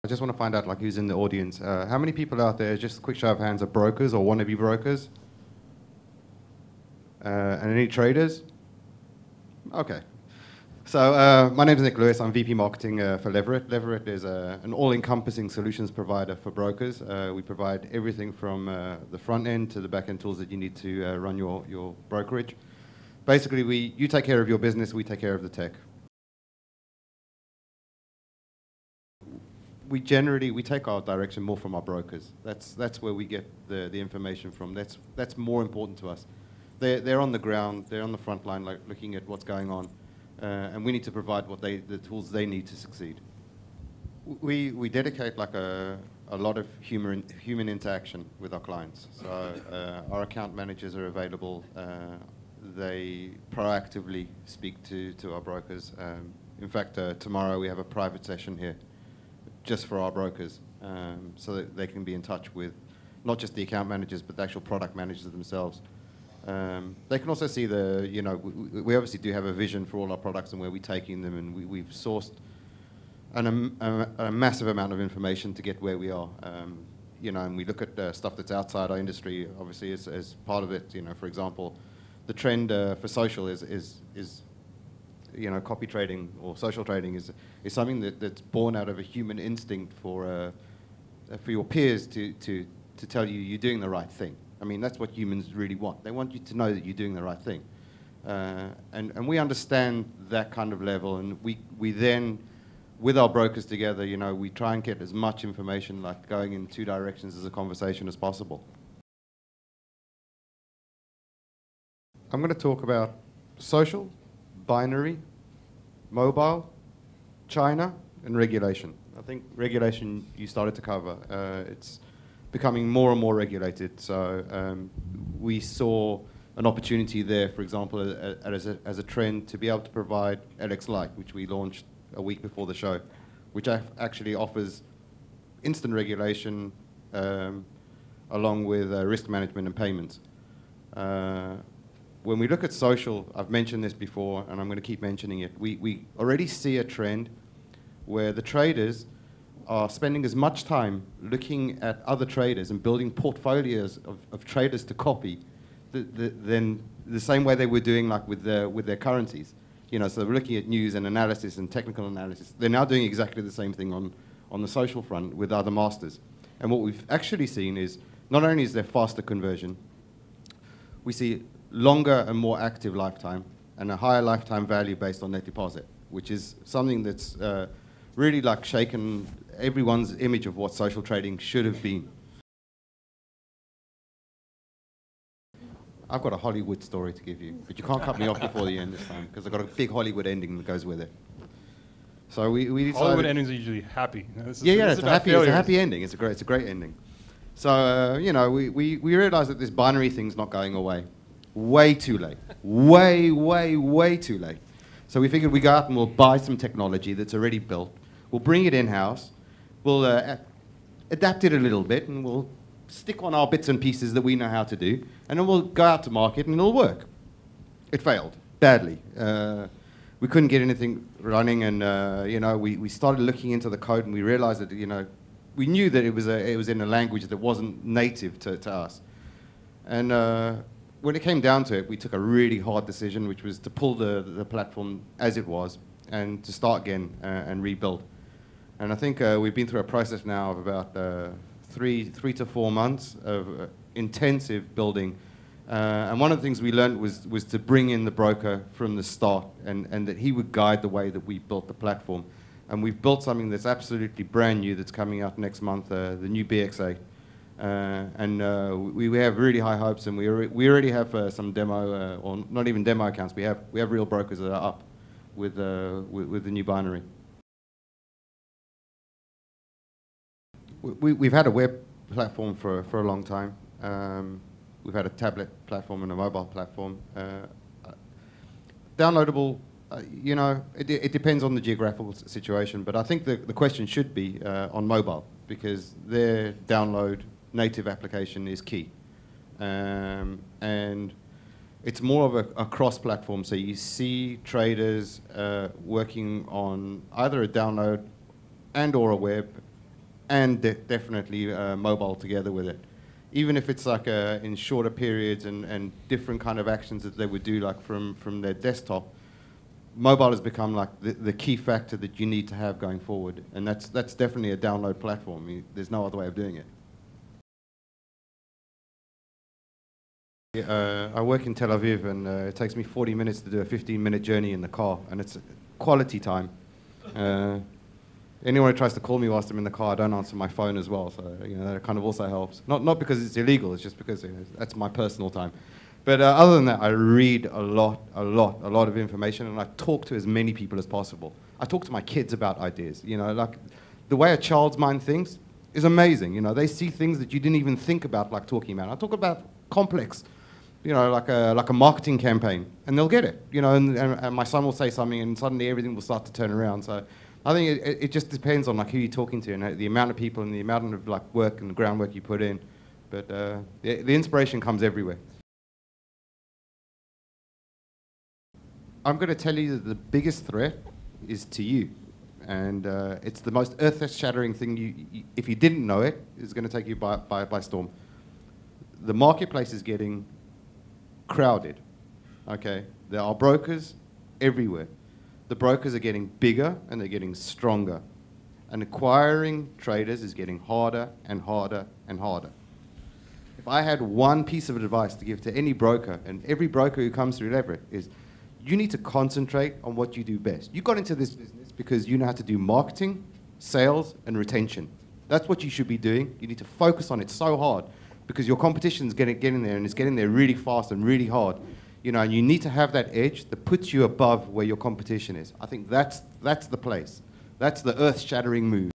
I just want to find out, like, who's in the audience. How many people out there, just a quick show of hands, are brokers or want to be brokers? And any traders? Okay. So my name is Nicc Lewis. I'm VP Marketing for Leverate. Leverate is an all-encompassing solutions provider for brokers. We provide everything from the front end to the back end tools that you need to run your brokerage. Basically, you take care of your business, we take care of the tech. We take our direction more from our brokers. That's where we get the information from. That's more important to us. They're on the ground, they're on the front line, like looking at what's going on, and we need to provide the tools they need to succeed. We dedicate like a lot of human interaction with our clients. So our account managers are available. They proactively speak to our brokers. In fact, tomorrow we have a private session here just for our brokers, so that they can be in touch with not just the account managers, but the actual product managers themselves. They can also see we obviously do have a vision for all our products and where we're taking them, and we've sourced a massive amount of information to get where we are. And we look at stuff that's outside our industry, obviously, as part of it. For example, the trend for social is copy trading or social trading is something that's born out of a human instinct for your peers to tell you you're doing the right thing. I mean, that's what humans really want. They want you to know that you're doing the right thing. And we understand that kind of level, and we then, with our brokers together, we try and get as much information, like going in two directions as a conversation as possible. I'm going to talk about social, binary, mobile, China, and regulation. I think regulation you started to cover. It's becoming more and more regulated. So we saw an opportunity there, for example, as a trend to be able to provide LX Lite, which we launched a week before the show, which actually offers instant regulation along with risk management and payments. When we look at social, I've mentioned this before, and I'm going to keep mentioning it, we already see a trend where the traders are spending as much time looking at other traders and building portfolios of traders to copy than the same way they were doing like with their currencies. So they're looking at news and analysis and technical analysis. They're now doing exactly the same thing on the social front with other masters. And what we've actually seen is not only is there faster conversion, we see longer and more active lifetime and a higher lifetime value based on net deposit, which is something that's really like shaken everyone's image of what social trading should have been. I've got a Hollywood story to give you, but you can't cut me off before the end this time, because I've got a big Hollywood ending that goes with it. So we decided... Hollywood endings are usually happy. It's a happy ending. It's a great ending. So, we realized that this binary thing's not going away. Way too late. Way too late. So we figured we'd go out and we'll buy some technology that's already built. We'll bring it in-house. We'll adapt it a little bit, and we'll stick on our bits and pieces that we know how to do, and then we'll go out to market and it'll work. It failed badly. We couldn't get anything running, and we started looking into the code, and we realized that we knew that it was in a language that wasn't native to us. And when it came down to it, we took a really hard decision, which was to pull the platform as it was and to start again and rebuild. And I think we've been through a process now of about 3 to 4 months of intensive building. And one of the things we learned was to bring in the broker from the start, and that he would guide the way that we built the platform. And we've built something that's absolutely brand new that's coming out next month, the new BX8. We have really high hopes, and we already have some demo, or not even demo accounts. We have real brokers that are up with the new binary. We've had a web platform for a long time. We've had a tablet platform and a mobile platform. Downloadable, it depends on the geographical situation, but I think the question should be on mobile, because their download native application is key. And it's more of a cross-platform, so you see traders working on either a download and or a web and definitely mobile together with it. Even if it's like in shorter periods and different kind of actions that they would do like from their desktop, mobile has become like the key factor that you need to have going forward. And that's definitely a download platform. There's no other way of doing it. I work in Tel Aviv, and it takes me 40 minutes to do a 15-minute journey in the car, and it's quality time. Anyone who tries to call me whilst I'm in the car, I don't answer my phone as well, so that kind of also helps. Not because it's illegal, it's just because that's my personal time. But other than that, I read a lot of information, and I talk to as many people as possible. I talk to my kids about ideas. Like the way a child's mind thinks is amazing. They see things that you didn't even think about, like talking about. I talk about complex, like a marketing campaign, and they'll get it. And my son will say something, and suddenly everything will start to turn around. So I think it just depends on like who you're talking to and the amount of people and the amount of like work and groundwork you put in. But the inspiration comes everywhere. I'm going to tell you that the biggest threat is to you. And it's the most earth-shattering thing, if you didn't know it, is going to take you by storm. The marketplace is getting crowded, okay? There are brokers everywhere. The brokers are getting bigger and they're getting stronger. And acquiring traders is getting harder and harder and harder. If I had one piece of advice to give to any broker, and every broker who comes through Leverate, is you need to concentrate on what you do best. You got into this business because you know how to do marketing, sales, and retention. That's what you should be doing. You need to focus on it so hard because your competition is getting there, and it's getting there really fast and really hard. And you need to have that edge that puts you above where your competition is. I think that's the place. That's the earth-shattering move.